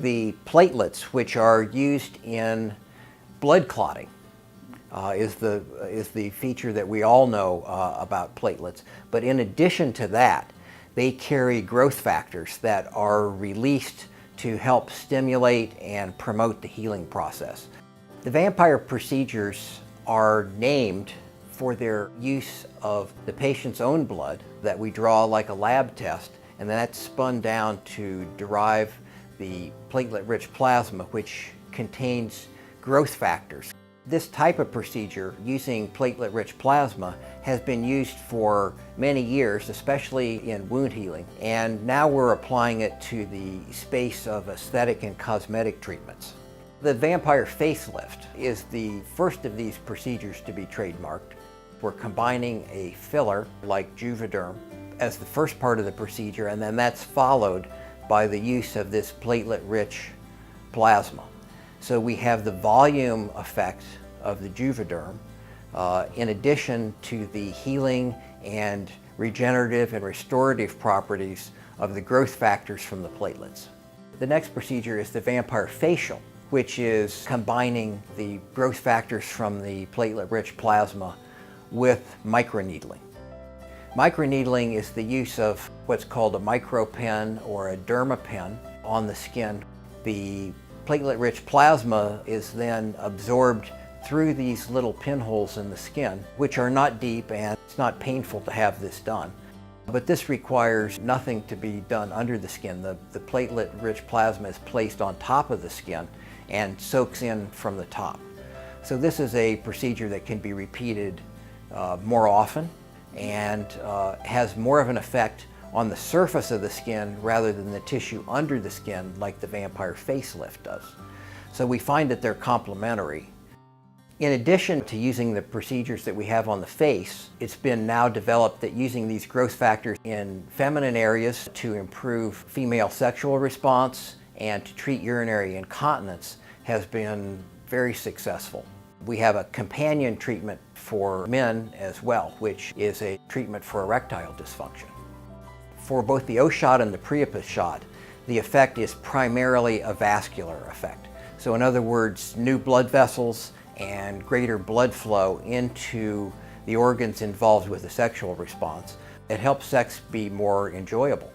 The platelets, which are used in blood clotting, is the feature that we all know about platelets. But in addition to that, they carry growth factors that are released to help stimulate and promote the healing process. The vampire procedures are named for their use of the patient's own blood that we draw like a lab test, and then that's spun down to derive the platelet rich plasma, which contains growth factors. This type of procedure, using platelet rich plasma, has been used for many years, especially in wound healing, and now we're applying it to the space of aesthetic and cosmetic treatments. The Vampire Facelift is the first of these procedures to be trademarked. We're combining a filler like Juvéderm as the first part of the procedure, and then that's followed by the use of this platelet-rich plasma. So we have the volume effect of the Juvéderm in addition to the healing and regenerative and restorative properties of the growth factors from the platelets. The next procedure is the Vampire Facial, which is combining the growth factors from the platelet-rich plasma with microneedling. Microneedling is the use of what's called a micropen or a dermapen on the skin. The platelet-rich plasma is then absorbed through these little pinholes in the skin, which are not deep, and it's not painful to have this done. But this requires nothing to be done under the skin. The platelet-rich plasma is placed on top of the skin and soaks in from the top. So this is a procedure that can be repeated more often and has more of an effect on the surface of the skin rather than the tissue under the skin like the Vampire Facelift does. So we find that they're complementary. In addition to using the procedures that we have on the face, it's been now developed that using these growth factors in feminine areas to improve female sexual response and to treat urinary incontinence has been very successful. We have a companion treatment for men as well, which is a treatment for erectile dysfunction. For both the O shot and the Priapus shot, the effect is primarily a vascular effect. So in other words, new blood vessels and greater blood flow into the organs involved with the sexual response. It helps sex be more enjoyable.